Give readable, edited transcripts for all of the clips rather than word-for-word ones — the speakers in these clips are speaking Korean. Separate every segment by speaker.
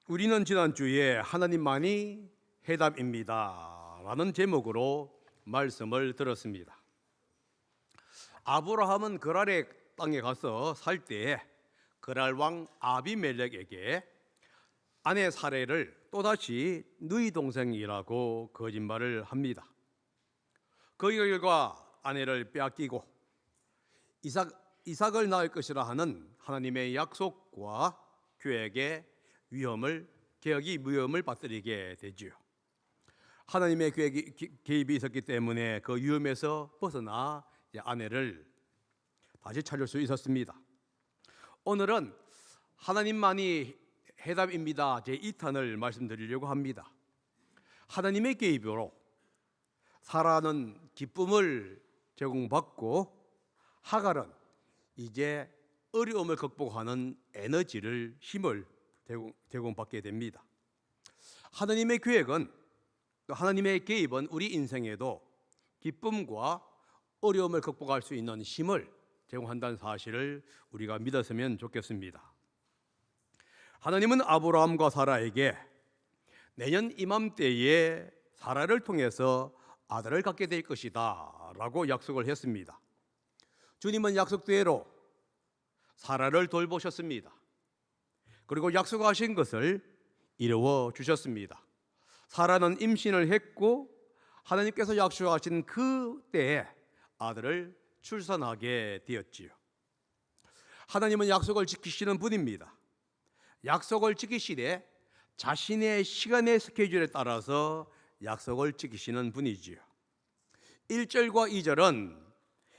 Speaker 1: 우리는 지난주에 하나님만이 해답입니다 라는 제목으로 말씀을 들었습니다. 아브라함은 그랄의 땅에 가서 살 때에 그랄 왕 아비멜렉에게 아내 사레를 또다시 너희 동생이라고 거짓말을 합니다. 그 결과 아내를 빼앗기고 이삭을 낳을 것이라 하는 하나님의 약속과 계획에 계획이 위험을 빠뜨리게 되지요. 하나님의 개입이 있었기 때문에 그 위험에서 벗어나 아내를 다시 찾을 수 있었습니다. 오늘은 하나님만이 해답입니다 제2탄을 말씀드리려고 합니다. 하나님의 개입으로 사라는 기쁨을 제공받고 하갈은 이제 어려움을 극복하는 에너지를, 힘을 제공받게 됩니다. 하나님의 계획은, 하나님의 개입은 우리 인생에도 기쁨과 어려움을 극복할 수 있는 힘을 제공한다는 사실을 우리가 믿었으면 좋겠습니다. 하나님은 아브라함과 사라에게 내년 이맘때에 사라를 통해서 아들을 갖게 될 것이다 라고 약속을 했습니다. 주님은 약속대로 사라를 돌보셨습니다. 그리고 약속하신 것을 이루어 주셨습니다. 사라는 임신을 했고 하나님께서 약속하신 그 때에 아들을 출산하게 되었지요. 하나님은 약속을 지키시는 분입니다. 약속을 지키시되 자신의 시간의 스케줄에 따라서 약속을 지키시는 분이지요. 1절과 2절은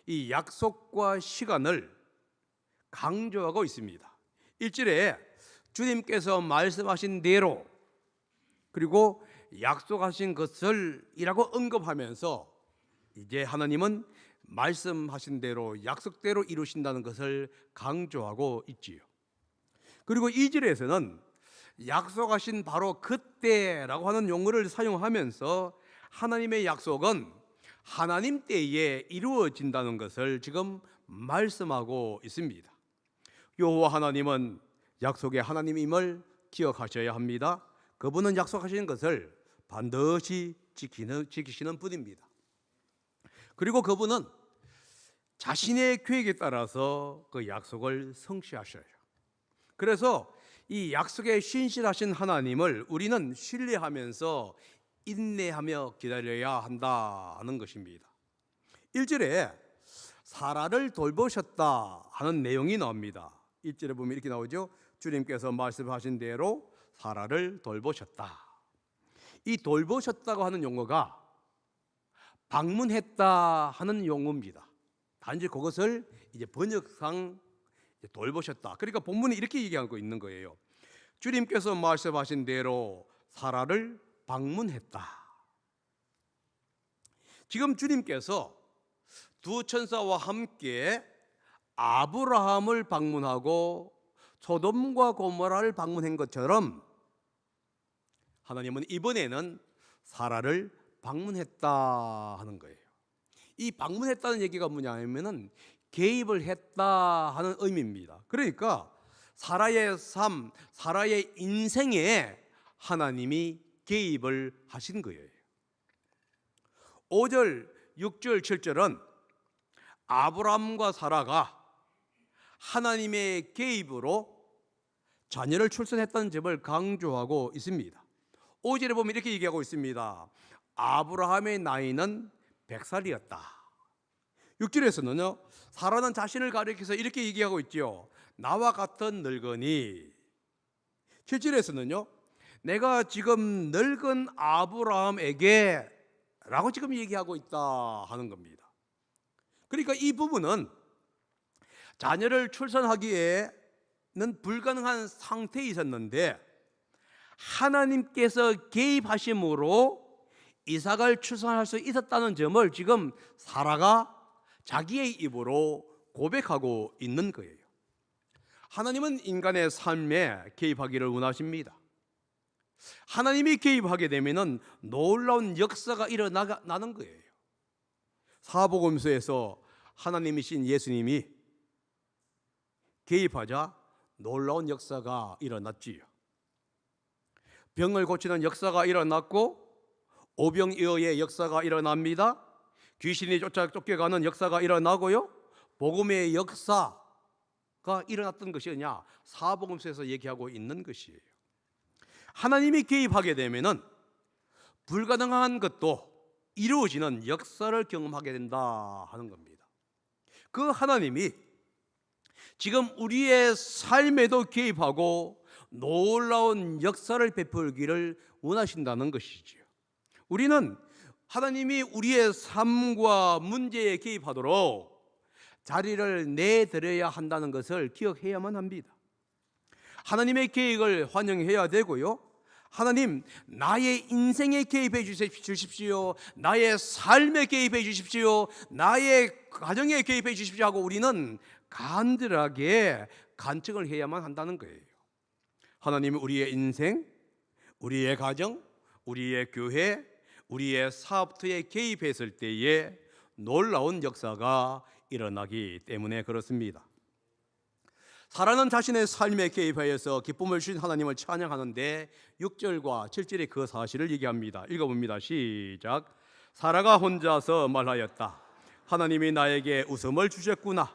Speaker 1: 이 약속과 시간을 강조하고 있습니다. 1절에 주님께서 말씀하신 대로 그리고 약속하신 것을 이라고 언급하면서 이제 하나님은 말씀하신 대로 약속대로 이루신다는 것을 강조하고 있지요. 그리고 2절에서는 약속하신 바로 그때라고 하는 용어를 사용하면서 하나님의 약속은 하나님 때에 이루어진다는 것을 지금 말씀하고 있습니다. 여호와 하나님은 약속의 하나님임을 기억하셔야 합니다. 그분은 약속하신 것을 반드시 지키시는 분입니다. 그리고 그분은 자신의 계획에 따라서 그 약속을 성취하셔요. 그래서 이 약속에 신실하신 하나님을 우리는 신뢰하면서 인내하며 기다려야 한다는 것입니다. 1절에 사라를 돌보셨다 하는 내용이 나옵니다. 1절에 보면 이렇게 나오죠. 주님께서 말씀하신 대로 사라를 돌보셨다. 이 돌보셨다고 하는 용어가 방문했다 하는 용어입니다. 단지 그것을 이제 번역상 돌보셨다. 그러니까 본문이 이렇게 얘기하고 있는 거예요. 주님께서 말씀하신 대로 사라를 방문했다. 지금 주님께서 두 천사와 함께 아브라함을 방문하고 소돔과 고모라를 방문한 것처럼 하나님은 이번에는 사라를 방문했다 하는 거예요. 이 방문했다는 얘기가 뭐냐면은 개입을 했다 하는 의미입니다. 그러니까 사라의 삶, 사라의 인생에 하나님이 개입을 하신 거예요. 5절, 6절, 7절은 아브라함과 사라가 하나님의 개입으로 자녀를 출산했다는 점을 강조하고 있습니다. 5절에 보면 이렇게 얘기하고 있습니다. 아브라함의 나이는 100살이었다. 6절에서는요, 사라는 자신을 가리켜서 이렇게 얘기하고 있죠. 나와 같은 늙은이. 7절에서는요, 내가 지금 늙은 아브라함에게 라고 지금 얘기하고 있다 하는 겁니다. 그러니까 이 부분은 자녀를 출산하기에는 불가능한 상태에 있었는데 하나님께서 개입하심으로 이삭을 출산할 수 있었다는 점을 지금 사라가 자기의 입으로 고백하고 있는 거예요. 하나님은 인간의 삶에 개입하기를 원하십니다. 하나님이 개입하게 되면 놀라운 역사가 일어나는 거예요. 사복음서에서 하나님이신 예수님이 개입하자 놀라운 역사가 일어났지요. 병을 고치는 역사가 일어났고 오병이어의 역사가 일어납니다. 귀신이 쫓겨가는 역사가 일어나고요. 복음의 역사가 일어났던 것이냐, 사복음서에서 얘기하고 있는 것이에요. 하나님이 개입하게 되면은 불가능한 것도 이루어지는 역사를 경험하게 된다 하는 겁니다. 그 하나님이 지금 우리의 삶에도 개입하고 놀라운 역사를 베풀기를 원하신다는 것이지요. 우리는 하나님이 우리의 삶과 문제에 개입하도록 자리를 내드려야 한다는 것을 기억해야만 합니다. 하나님의 계획을 환영해야 되고요. 하나님, 나의 인생에 개입해 주십시오. 나의 삶에 개입해 주십시오. 나의 가정에 개입해 주십시오 하고 우리는 간절하게 간청을 해야만 한다는 거예요. 하나님이 우리의 인생, 우리의 가정, 우리의 교회, 우리의 사업터에 개입했을 때에 놀라운 역사가 일어나기 때문에 그렇습니다. 사라는 자신의 삶에 개입하여서 기쁨을 주신 하나님을 찬양하는데 6절과 7절의 그 사실을 얘기합니다. 읽어봅니다. 시작. 사라가 혼자서 말하였다. 하나님이 나에게 웃음을 주셨구나.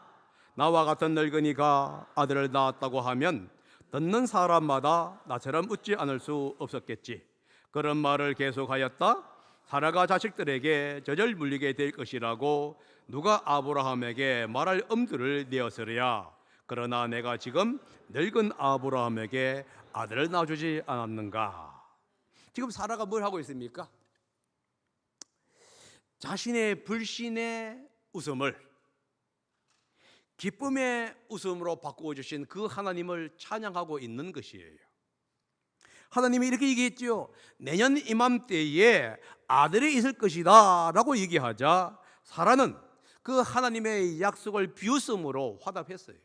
Speaker 1: 나와 같은 늙은이가 아들을 낳았다고 하면 듣는 사람마다 나처럼 웃지 않을 수 없었겠지. 그런 말을 계속하였다. 사라가 자식들에게 젖을 물리게 될 것이라고 누가 아브라함에게 말할 엄두를 내었으랴. 그러나 내가 지금 늙은 아브라함에게 아들을 낳아주지 않았는가. 지금 사라가 뭘 하고 있습니까? 자신의 불신의 웃음을 기쁨의 웃음으로 바꾸어 주신 그 하나님을 찬양하고 있는 것이에요. 하나님이 이렇게 얘기했죠. 내년 이맘때에 아들이 있을 것이다 라고 얘기하자 사라는 그 하나님의 약속을 비웃음으로 화답했어요.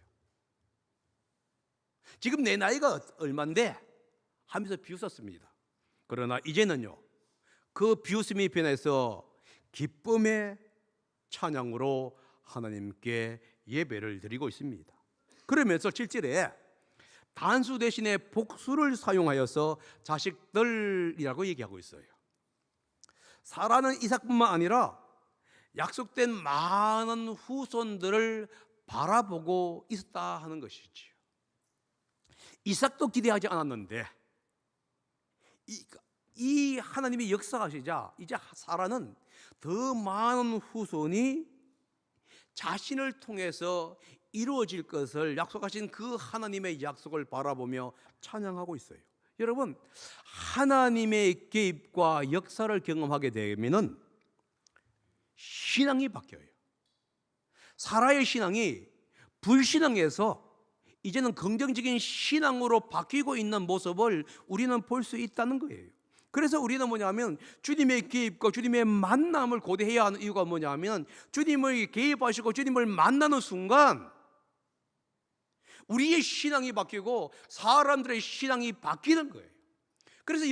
Speaker 1: 지금 내 나이가 얼만데 하면서 비웃었습니다. 그러나 이제는요, 그 비웃음이 변해서 기쁨의 찬양으로 하나님께 예배를 드리고 있습니다. 그러면서 7절에 단수 대신에 복수를 사용하여서 자식들이라고 얘기하고 있어요. 사라는 이삭뿐만 아니라 약속된 많은 후손들을 바라보고 있었다 하는 것이지요. 이삭도 기대하지 않았는데 이 하나님이 역사하시자 이제 사라는 더 많은 후손이 자신을 통해서 이루어질 것을 약속하신 그 하나님의 약속을 바라보며 찬양하고 있어요. 여러분, 하나님의 개입과 역사를 경험하게 되면은 신앙이 바뀌어요. 사라의 신앙이 불신앙에서 이제는 긍정적인 신앙으로 바뀌고 있는 모습을 우리는 볼 수 있다는 거예요. 그래서 우리는 뭐냐면 주님의 개입과 주님의 만남을 고대해야 하는 이유가 뭐냐면 주님을 개입하시고 주님을 만나는 순간 우리의 신앙이 바뀌고 사람들의 신앙이 바뀌는 거예요. 그래서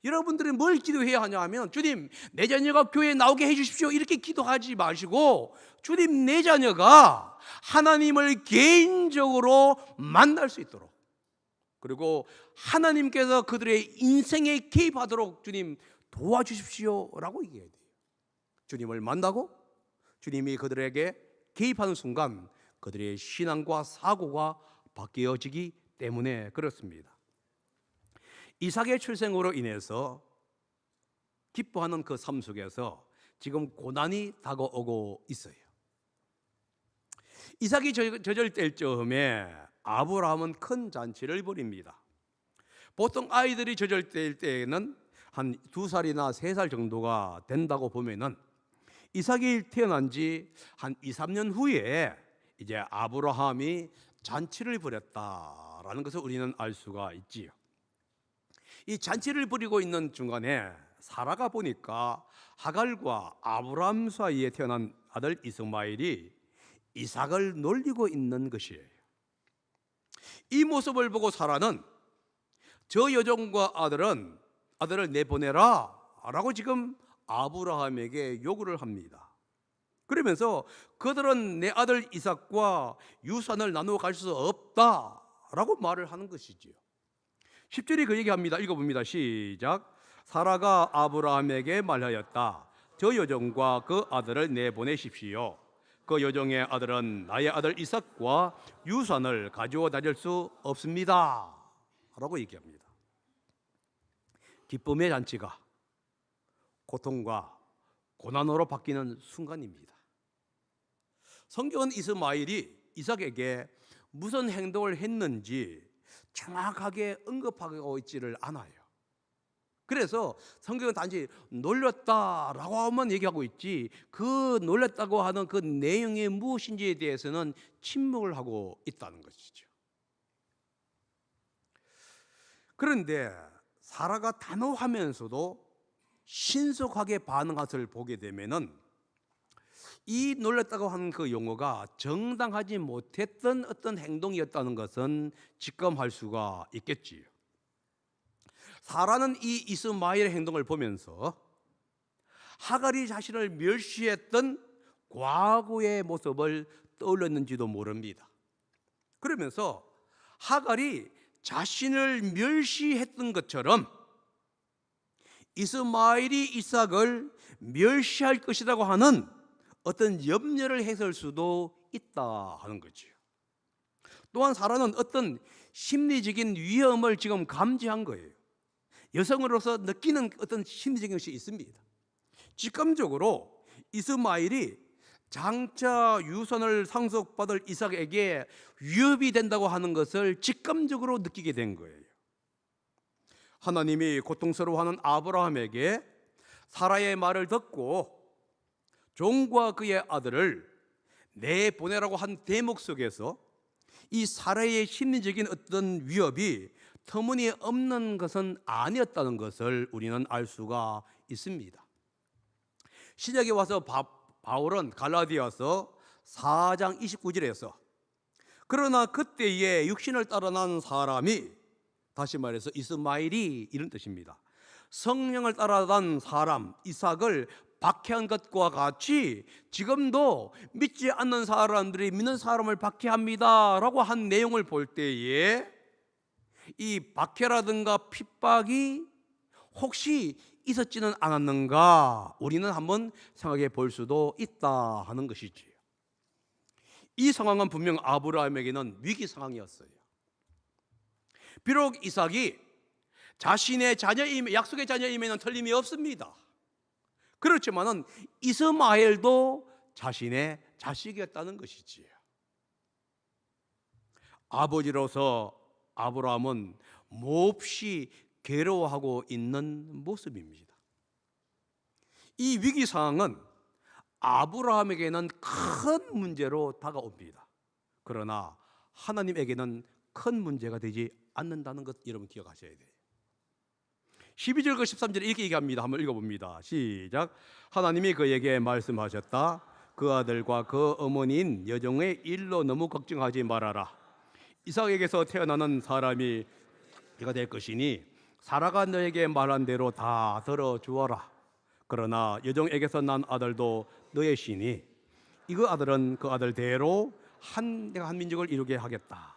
Speaker 1: 여러분들은 뭘 기도해야 하냐 하면 주님, 내 자녀가 교회에 나오게 해주십시오 이렇게 기도하지 마시고 주님, 내 자녀가 하나님을 개인적으로 만날 수 있도록, 그리고 하나님께서 그들의 인생에 개입하도록 주님 도와주십시오라고 얘기해야 돼요. 주님을 만나고 주님이 그들에게 개입하는 순간 그들의 신앙과 사고가 바뀌어지기 때문에 그렇습니다. 이삭의 출생으로 인해서 기뻐하는 그 삶 속에서 지금 고난이 다가오고 있어요. 이삭이 저절될 즈음에 아브라함은 큰 잔치를 벌입니다. 보통 아이들이 저절될 때에는 한 2살이나 3살 정도가 된다고 보면은 이삭이 태어난 지 한 2, 3년 후에 이제 아브라함이 잔치를 벌였다라는 것을 우리는 알 수가 있지요. 이 잔치를 벌이고 있는 중간에 사라가 보니까 하갈과 아브라함 사이에 태어난 아들 이스마엘이 이삭을 놀리고 있는 것이에요. 이 모습을 보고 사라는 저 여종과 아들을 내보내라 라고 지금 아브라함에게 요구를 합니다. 그러면서 그들은 내 아들 이삭과 유산을 나누어 갈 수 없다 라고 말을 하는 것이지요. 10절이 그 얘기합니다. 읽어봅니다. 시작. 사라가 아브라함에게 말하였다. 저 여종과 그 아들을 내보내십시오. 그 여종의 아들은 나의 아들 이삭과 유산을 가지고 다닐 수 없습니다 라고 얘기합니다. 기쁨의 잔치가 고통과 고난으로 바뀌는 순간입니다. 성경은 이스마엘이 이삭에게 무슨 행동을 했는지 정확하게 언급하고 있지를 않아요. 그래서 성경은 단지 놀렸다라고 하면 얘기하고 있지, 그 놀렸다고 하는 그 내용이 무엇인지에 대해서는 침묵을 하고 있다는 것이죠. 그런데 사라가 단호하면서도 신속하게 반응한 것을 보게 되면은 이 놀랐다고 하는 그 용어가 정당하지 못했던 어떤 행동이었다는 것은 직감할 수가 있겠지요. 사라는 이 이스마엘의 행동을 보면서 하갈이 자신을 멸시했던 과거의 모습을 떠올렸는지도 모릅니다. 그러면서 하갈이 자신을 멸시했던 것처럼 이스마엘이 이삭을 멸시할 것이라고 하는 어떤 염려를 했을 수도 있다 하는 거죠. 또한 사라는 어떤 심리적인 위험을 지금 감지한 거예요. 여성으로서 느끼는 어떤 심리적인 것이 있습니다. 직감적으로 이스마엘이 장차 유산을 상속받을 이삭에게 위협이 된다고 하는 것을 직감적으로 느끼게 된 거예요. 하나님이 고통스러워하는 아브라함에게 사라의 말을 듣고 종과 그의 아들을 내보내라고 한 대목 속에서 이 사라의 심리적인 어떤 위협이 터무니없는 것은 아니었다는 것을 우리는 알 수가 있습니다. 신약에 와서 바울은 갈라디아서 4장 29절에서 그러나 그때에 육신을 따라 난 사람이, 다시 말해서 이스마엘이 이런 뜻입니다. 성령을 따라 난 사람 이삭을 박해한 것과 같이 지금도 믿지 않는 사람들이 믿는 사람을 박해합니다 라고 한 내용을 볼 때에 이 박해라든가 핍박이 혹시 있었지는 않았는가 우리는 한번 생각해 볼 수도 있다 하는 것이지. 이 상황은 분명 아브라함에게는 위기 상황이었어요. 비록 이삭이 자신의 자녀임, 약속의 자녀임에는 틀림이 없습니다. 그렇지만은 이스마엘도 자신의 자식이었다는 것이지요. 아버지로서 아브라함은 몹시 괴로워하고 있는 모습입니다. 이 위기 상황은 아브라함에게는 큰 문제로 다가옵니다. 그러나 하나님에게는 큰 문제가 되지 않는다는 것 여러분 기억하셔야 돼요. 12절 그 13절에 이렇게 얘기합니다. 한번 읽어봅니다. 시작. 하나님이 그에게 말씀하셨다. 그 아들과 그 어머니인 여종의 일로 너무 걱정하지 말아라. 이삭에게서 태어나는 사람이 네가 될 것이니 사라가 너에게 말한 대로 다 들어주어라. 그러나 여종에게서 난 아들도 너의 시니 이 아들은 그 아들대로 내가 한 민족을 이루게 하겠다.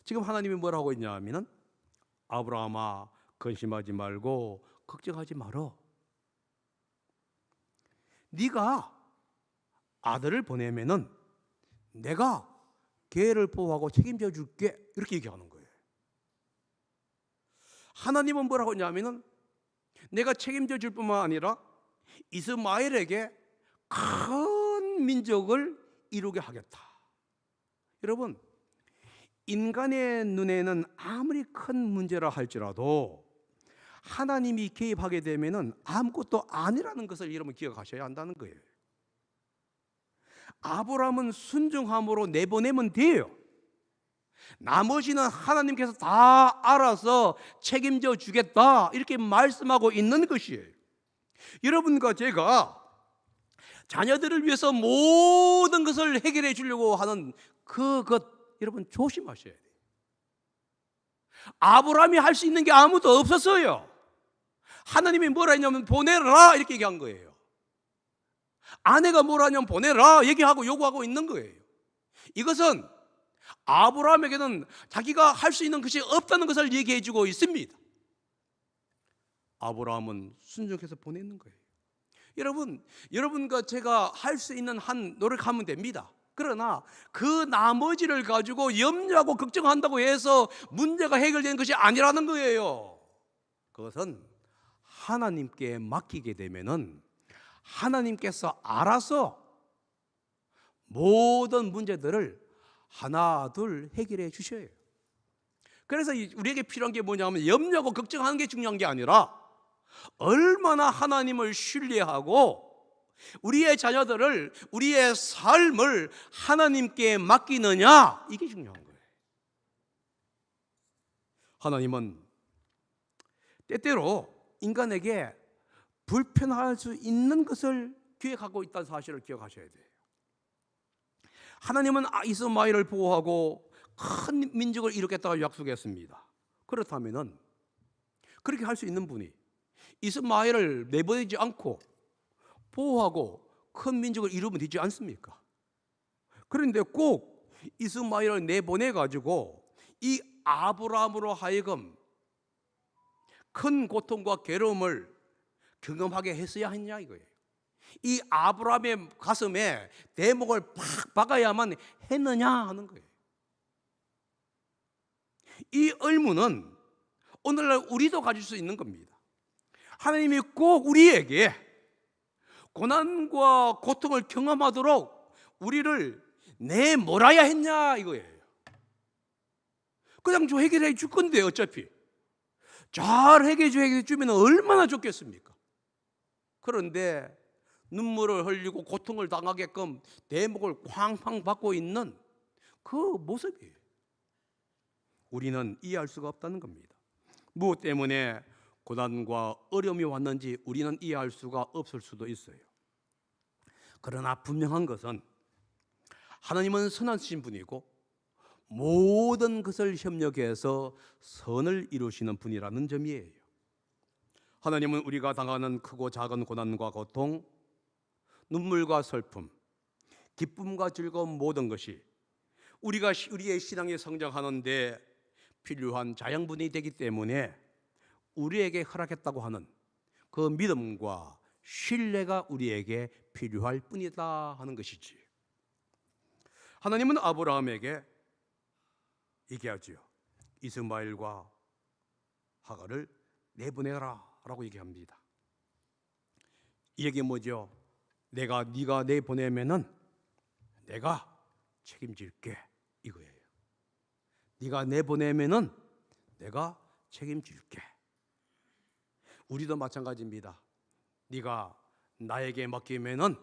Speaker 1: 지금 하나님이 뭐라고 하고 있냐면은 아브라함아 근심하지 말고 걱정하지 말어. 네가 아들을 보내면은 내가 걔를 보호하고 책임져 줄게. 이렇게 얘기하는 거예요. 하나님은 뭐라고 하냐면은 내가 책임져 줄 뿐만 아니라 이스마엘에게 큰 민족을 이루게 하겠다. 여러분, 인간의 눈에는 아무리 큰 문제라 할지라도 하나님이 개입하게 되면은 아무것도 아니라는 것을 여러분 기억하셔야 한다는 거예요. 아브라함은 순종함으로 내보내면 돼요. 나머지는 하나님께서 다 알아서 책임져 주겠다 이렇게 말씀하고 있는 것이에요. 여러분과 제가 자녀들을 위해서 모든 것을 해결해 주려고 하는 그것 여러분 조심하셔야 돼요. 아브라함이 할 수 있는 게 아무도 없었어요. 하나님이 뭐라 했냐면 보내라 이렇게 얘기한 거예요. 아내가 뭐라 하냐면 보내라 얘기하고 요구하고 있는 거예요. 이것은 아브라함에게는 자기가 할 수 있는 것이 없다는 것을 얘기해 주고 있습니다. 아브라함은 순종해서 보내는 거예요. 여러분과 제가 할 수 있는 한 노력하면 됩니다. 그러나 그 나머지를 가지고 염려하고 걱정한다고 해서 문제가 해결되는 것이 아니라는 거예요. 그것은 하나님께 맡기게 되면은 하나님께서 알아서 모든 문제들을 하나 둘 해결해 주셔요. 그래서 우리에게 필요한 게 뭐냐면 염려하고 걱정하는 게 중요한 게 아니라 얼마나 하나님을 신뢰하고 우리의 자녀들을, 우리의 삶을 하나님께 맡기느냐, 이게 중요한 거예요. 하나님은 때때로 인간에게 불편할 수 있는 것을 기획하고 있다는 사실을 기억하셔야 돼요. 하나님은 이스마엘을 보호하고 큰 민족을 이루겠다고 약속했습니다. 그렇다면 그렇게 할 수 있는 분이 이스마엘을 내보내지 않고 보호하고 큰 민족을 이루면 되지 않습니까? 그런데 꼭 이스마엘을 내보내 가지고 이 아브라함으로 하여금 큰 고통과 괴로움을 경험하게 했어야 했냐 이거예요. 이 아브라함의 가슴에 대목을 팍 박아야만 했느냐 하는 거예요. 이 의문은 오늘날 우리도 가질 수 있는 겁니다. 하나님이 꼭 우리에게 고난과 고통을 경험하도록 우리를 내몰아야 했냐 이거예요. 그냥 좀 해결해 줄 건데 어차피 잘 해결해 주면 얼마나 좋겠습니까? 그런데 눈물을 흘리고 고통을 당하게끔 대목을 쾅쾅 받고 있는 그 모습이에요. 우리는 이해할 수가 없다는 겁니다. 무엇 때문에 고난과 어려움이 왔는지 우리는 이해할 수가 없을 수도 있어요. 그러나 분명한 것은 하나님은 선하신 분이고 모든 것을 협력해서 선을 이루시는 분이라는 점이에요. 하나님은 우리가 당하는 크고 작은 고난과 고통, 눈물과 슬픔, 기쁨과 즐거움 모든 것이 우리의 신앙이 성장하는 데 필요한 자양분이 되기 때문에 우리에게 허락했다고 하는 그 믿음과 신뢰가 우리에게 필요할 뿐이다 하는 것이지. 하나님은 아브라함에게 얘기하지요. 이스마엘과 하갈을 내보내라 라고 얘기합니다. 이 얘기 뭐죠? 네가 내보내면은 내가 책임질게 이거예요. 네가 내보내면은 내가 책임질게. 우리도 마찬가지입니다. 네가 나에게 맡기면은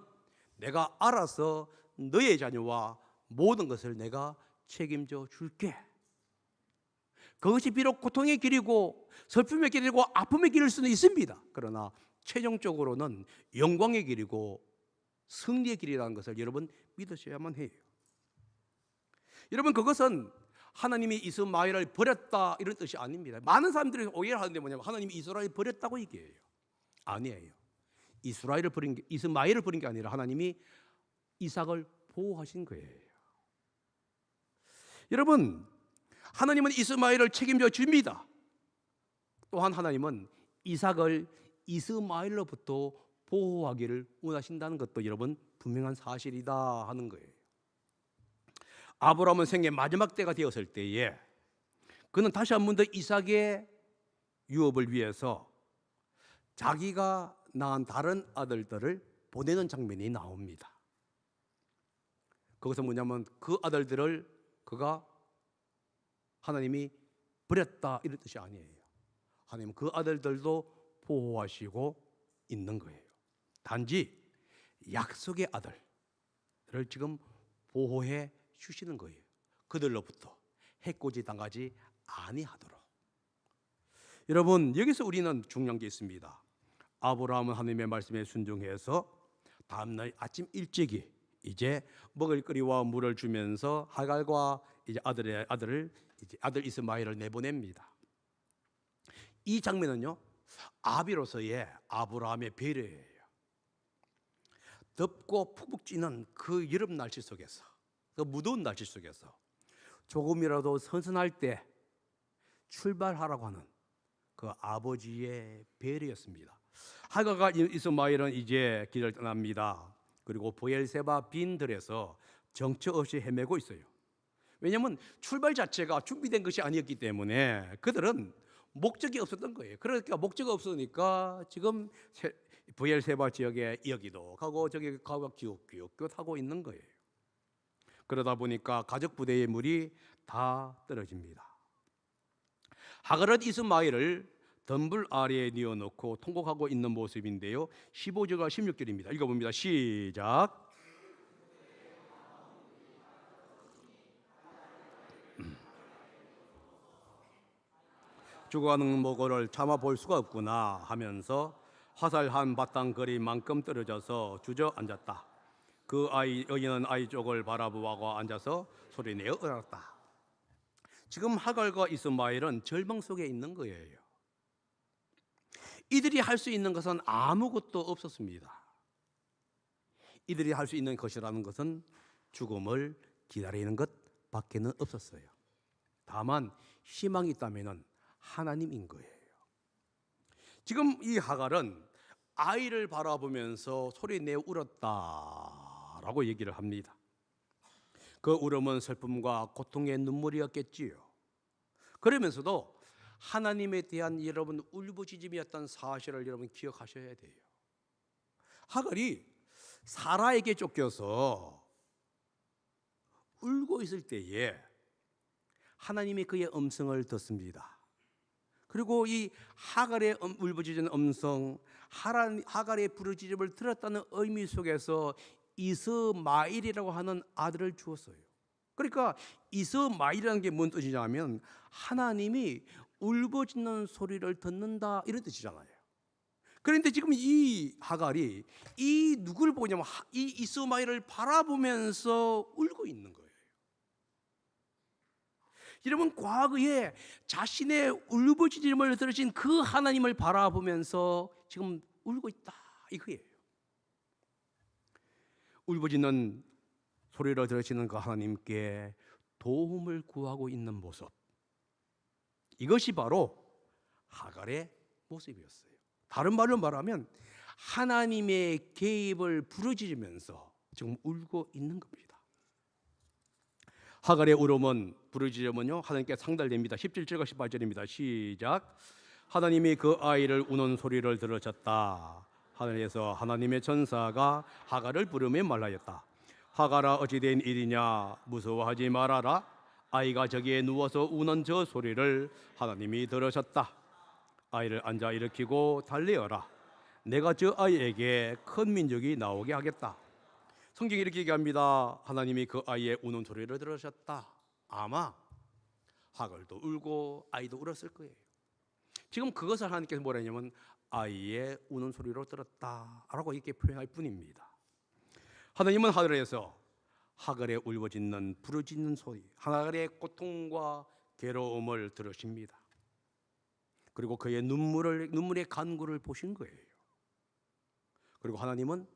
Speaker 1: 내가 알아서 너의 자녀와 모든 것을 내가 책임져 줄게. 그것이 비록 고통의 길이고 슬픔의 길이고 아픔의 길일 수는 있습니다. 그러나 최종적으로는 영광의 길이고 승리의 길이라는 것을 여러분 믿으셔야만 해요. 여러분, 그것은 하나님이 이스마엘을 버렸다 이런 뜻이 아닙니다. 많은 사람들이 오해를 하는데 뭐냐면 하나님이 이스라엘을 버렸다고 얘기해요. 아니에요. 이스마엘을 버린 게 아니라 하나님이 이삭을 보호하신 거예요. 여러분, 하나님은 이스마엘을 책임져 줍니다. 또한 하나님은 이삭을 이스마엘로부터 보호하기를 원하신다는 것도 여러분 분명한 사실이다 하는 거예요. 아브라함은 생애 마지막 때가 되었을 때에 그는 다시 한 번 더 이삭의 유업을 위해서 자기가 낳은 다른 아들들을 보내는 장면이 나옵니다. 그것은 뭐냐면 그 아들들을 그가 하나님이 버렸다 이런 뜻이 아니에요. 하나님은 그 아들들도 보호하시고 있는 거예요. 단지 약속의 아들을 지금 보호해 주시는 거예요. 그들로부터 해코지 당하지 아니하도록. 여러분, 여기서 우리는 중요한 게 있습니다. 아브라함은 하나님의 말씀에 순종해서 다음날 아침 일찍이 이제 먹을거리와 물을 주면서 하갈과 이제 아들 이스마엘을 내보냅니다. 이 장면은요, 아비로서의 아브라함의 배려예요. 덥고 푹푹 찌는 그 여름 날씨 속에서, 그 무더운 날씨 속에서 조금이라도 선선할 때 출발하라고 하는 그 아버지의 배려였습니다. 하가가 이스마엘은 이제 길을 떠납니다. 그리고 브엘세바 빈 들에서 정처 없이 헤매고 있어요. 왜냐하면 출발 자체가 준비된 것이 아니었기 때문에 그들은 목적이 없었던 거예요. 그러니까 목적이 없으니까 지금 브엘세바 지역에 여기도 가고 저기 가고 기웃기웃 하고 있는 거예요. 그러다 보니까 가족 부대의 물이 다 떨어집니다. 하갈은 이스마엘을 덤불 아래에 뉘어놓고 통곡하고 있는 모습인데요. 15절과 16절입니다. 읽어봅니다. 시작. 죽어가는 모고를 참아 볼 수가 없구나 하면서 화살 한 바탕 거리만큼 떨어져서 주저앉았다. 그 여인은 아이 쪽을 바라보고 앉아서 소리내어 울었다. 지금 하갈과 이스마엘은 절망 속에 있는 거예요. 이들이 할 수 있는 것은 아무것도 없었습니다. 이들이 할 수 있는 것이라는 것은 죽음을 기다리는 것밖에는 없었어요. 다만 희망이 있다면 하나님인 거예요. 지금 이 하갈은 아이를 바라보면서 소리내어 울었다라고 얘기를 합니다. 그 울음은 슬픔과 고통의 눈물이었겠지요. 그러면서도 하나님에 대한 여러분 울부짖음이었던 사실을 여러분 기억하셔야 돼요. 하갈이 사라에게 쫓겨서 울고 있을 때에 하나님이 그의 음성을 듣습니다. 그리고 이 하갈의 울부짖은 음성, 하갈의 부르짖음을 들었다는 의미 속에서 이스마엘이라고 하는 아들을 주었어요. 그러니까 이스마엘이라는 게 뭔 뜻이냐면 하나님이 울부짖는 소리를 듣는다 이런 뜻이잖아요. 그런데 지금 이 하갈이 이 누구를 보냐면 이 이스마엘을 바라보면서 울고 있는 거예요. 여러분 과거에 자신의 울부짖음을 들으신 그 하나님을 바라보면서 지금 울고 있다 이거예요. 울부짖는 소리를 들으시는 그 하나님께 도움을 구하고 있는 모습, 이것이 바로 하갈의 모습이었어요. 다른 말로 말하면 하나님의 개입을 부르짖으면서 지금 울고 있는 겁니다. 하갈의 울음은 부르짖음은요 하나님께 상달됩니다. 17절과 18절입니다. 시작. 하나님이 그 아이를 우는 소리를 들으셨다. 하늘에서 하나님의 전사가 하갈을 부르며 말하였다. 하갈아 어찌 된 일이냐, 무서워하지 말아라. 아이가 저기에 누워서 우는 저 소리를 하나님이 들으셨다. 아이를 앉아 일으키고 달래어라. 내가 저 아이에게 큰 민족이 나오게 하겠다. 성경이 이렇게 얘기합니다. 하나님이 그 아이의 우는 소리를 들으셨다. 아마 하갈도 울고 아이도 울었을 거예요. 지금 그것을 하나님께서 뭐라 했냐면 아이의 우는 소리로 들었다라고 이렇게 표현할 뿐입니다. 하나님은 하늘에서 하갈의 울부짖는 부르짖는 소리, 하갈의 고통과 괴로움을 들으십니다. 그리고 그의 눈물의 간구를 보신 거예요. 그리고 하나님은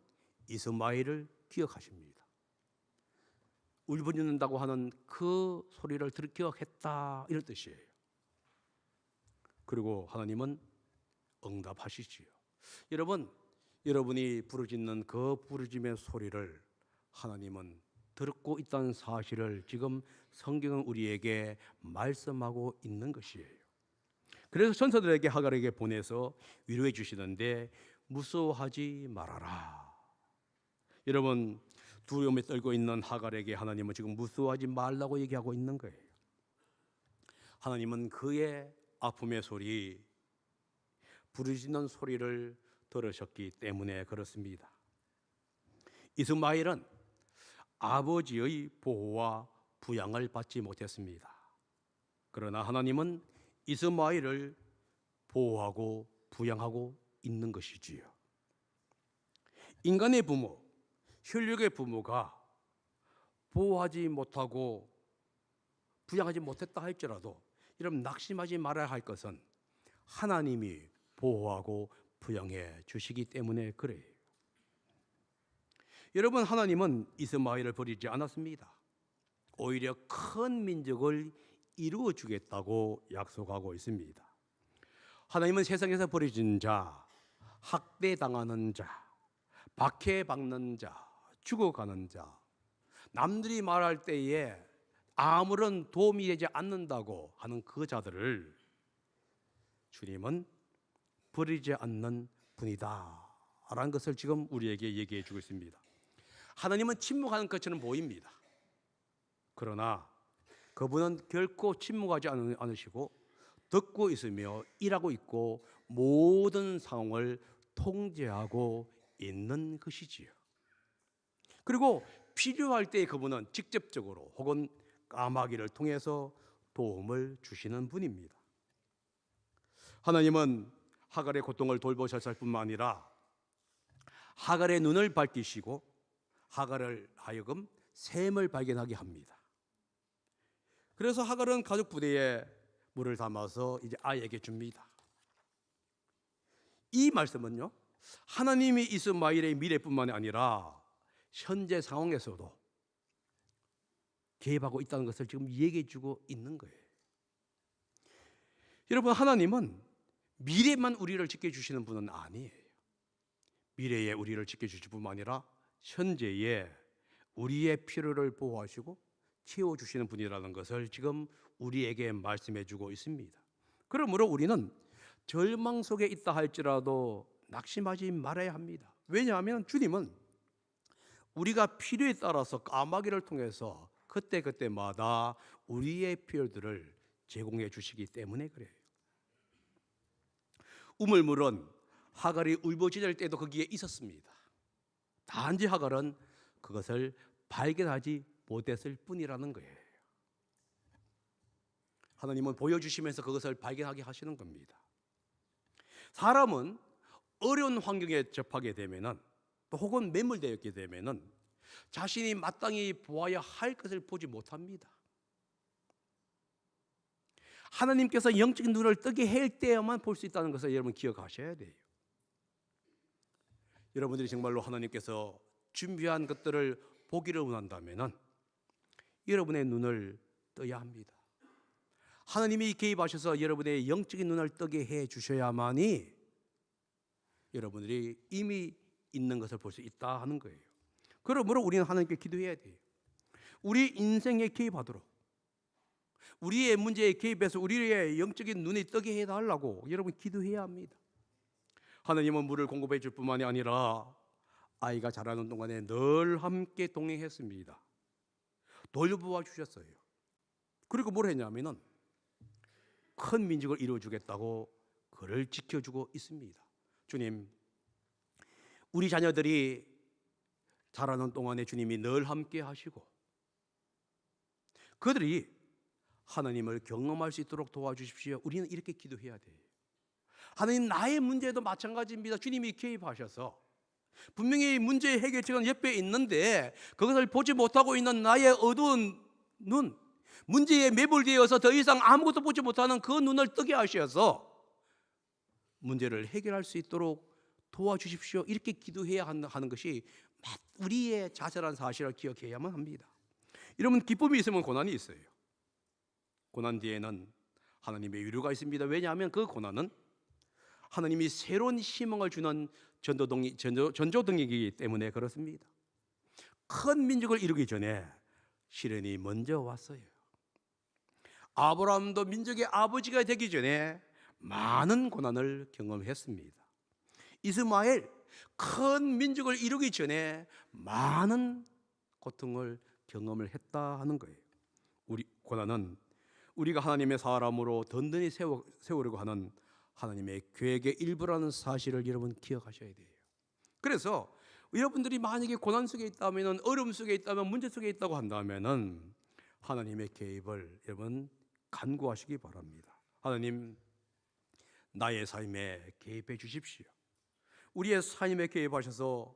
Speaker 1: 이스마엘을 기억하십니다. 울부짖는다고 하는 그 소리를 기억했다 이런 뜻이에요. 그리고 하나님은 응답하시지요. 여러분, 여러분이 부르짖는 그 부르짖음의 소리를 하나님은 듣고 있다는 사실을 지금 성경은 우리에게 말씀하고 있는 것이에요. 그래서 천사들에게 하갈에게 보내서 위로해 주시는데 무서워하지 말아라. 여러분, 두려움에 떨고 있는 하갈에게 하나님은 지금 무서워하지 말라고 얘기하고 있는 거예요. 하나님은 그의 아픔의 소리, 부르짖는 소리를 들으셨기 때문에 그렇습니다. 이스마엘은 아버지의 보호와 부양을 받지 못했습니다. 그러나 하나님은 이스마엘을 보호하고 부양하고 있는 것이지요. 인간의 부모, 혈육의 부모가 보호하지 못하고 부양하지 못했다 할지라도 여러분 낙심하지 말아야 할 것은 하나님이 보호하고 부양해 주시기 때문에 그래요. 여러분, 하나님은 이스마엘을 버리지 않았습니다. 오히려 큰 민족을 이루어 주겠다고 약속하고 있습니다. 하나님은 세상에서 버려진 자, 학대당하는 자, 박해받는 자, 죽어가는 자, 남들이 말할 때에 아무런 도움이 되지 않는다고 하는 그 자들을 주님은 버리지 않는 분이다 라는 것을 지금 우리에게 얘기해 주고 있습니다. 하나님은 침묵하는 것처럼 보입니다. 그러나 그분은 결코 침묵하지 않으시고 듣고 있으며 일하고 있고 모든 상황을 통제하고 있는 것이지요. 그리고 필요할 때 그분은 직접적으로 혹은 까마귀를 통해서 도움을 주시는 분입니다. 하나님은 하갈의 고통을 돌보셨을 뿐만 아니라 하갈의 눈을 밝히시고 하갈을 하여금 샘을 발견하게 합니다. 그래서 하갈은 가죽 부대에 물을 담아서 이제 아이에게 줍니다. 이 말씀은요, 하나님이 이스마엘의 미래뿐만 아니라 현재 상황에서도 개입하고 있다는 것을 지금 얘기해 주고 있는 거예요. 여러분, 하나님은 미래만 우리를 지켜주시는 분은 아니에요. 미래에 우리를 지켜주실 뿐만 아니라 현재에 우리의 필요를 보호하시고 채워주시는 분이라는 것을 지금 우리에게 말씀해 주고 있습니다. 그러므로 우리는 절망 속에 있다 할지라도 낙심하지 말아야 합니다. 왜냐하면 주님은 우리가 필요에 따라서 까마귀를 통해서 그때그때마다 우리의 필요들을 제공해 주시기 때문에 그래요. 우물물은 하갈이 울부짖을 때도 거기에 있었습니다. 단지 하갈은 그것을 발견하지 못했을 뿐이라는 거예요. 하나님은 보여주시면서 그것을 발견하게 하시는 겁니다. 사람은 어려운 환경에 접하게 되면은 또 혹은 매몰되었게 되면은 자신이 마땅히 보아야 할 것을 보지 못합니다. 하나님께서 영적인 눈을 뜨게 할 때에만 볼 수 있다는 것을 여러분 기억하셔야 돼요. 여러분들이 정말로 하나님께서 준비한 것들을 보기를 원한다면은 여러분의 눈을 떠야 합니다. 하나님이 개입하셔서 여러분의 영적인 눈을 뜨게 해 주셔야만이 여러분들이 이미 있는 것을 볼 수 있다 하는 거예요. 그러므로 우리는 하나님께 기도해야 돼요. 우리 인생에 개입하도록, 우리의 문제에 개입해서 우리의 영적인 눈이 뜨게 해달라고 여러분 기도해야 합니다. 하나님은 물을 공급해 줄 뿐만이 아니라 아이가 자라는 동안에 늘 함께 동행했습니다. 돌보아 주셨어요. 그리고 뭘 했냐면은 큰 민족을 이루어 주겠다고 그를 지켜주고 있습니다. 주님, 우리 자녀들이 자라는 동안에 주님이 늘 함께 하시고 그들이 하나님을 경험할 수 있도록 도와주십시오. 우리는 이렇게 기도해야 돼요. 하나님, 나의 문제도 마찬가지입니다. 주님이 개입하셔서 분명히 문제의 해결책은 옆에 있는데 그것을 보지 못하고 있는 나의 어두운 눈, 문제에 매몰되어서 더 이상 아무것도 보지 못하는 그 눈을 뜨게 하셔서 문제를 해결할 수 있도록 도와주십시오. 이렇게 기도해야 하는 것이 우리의 자세란 사실을 기억해야만 합니다. 여러분, 기쁨이 있으면 고난이 있어요. 고난 뒤에는 하나님의 위로가 있습니다. 왜냐하면 그 고난은 하나님이 새로운 희망을 주는 전조등이기 때문에 그렇습니다. 큰 민족을 이루기 전에 시련이 먼저 왔어요. 아브라함도 민족의 아버지가 되기 전에 많은 고난을 경험했습니다. 이스마엘, 큰 민족을 이루기 전에 많은 고통을 경험을 했다 하는 거예요. 우리 고난은 우리가 하나님의 사람으로 든든히 세우려고 하는 하나님의 계획의 일부라는 사실을 여러분 기억하셔야 돼요. 그래서 여러분들이 만약에 고난 속에 있다면, 어려움 속에 있다면, 문제 속에 있다고 한다면은 하나님의 개입을 여러분 간구하시기 바랍니다. 하나님, 나의 삶에 개입해 주십시오. 우리의 삶에 개입하셔서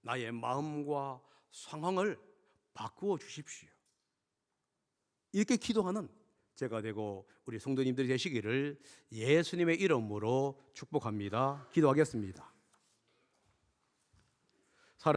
Speaker 1: 나의 마음과 상황을 바꾸어 주십시오. 이렇게 기도하는 제가 되고 우리 성도님들이 되시기를 예수님의 이름으로 축복합니다. 기도하겠습니다.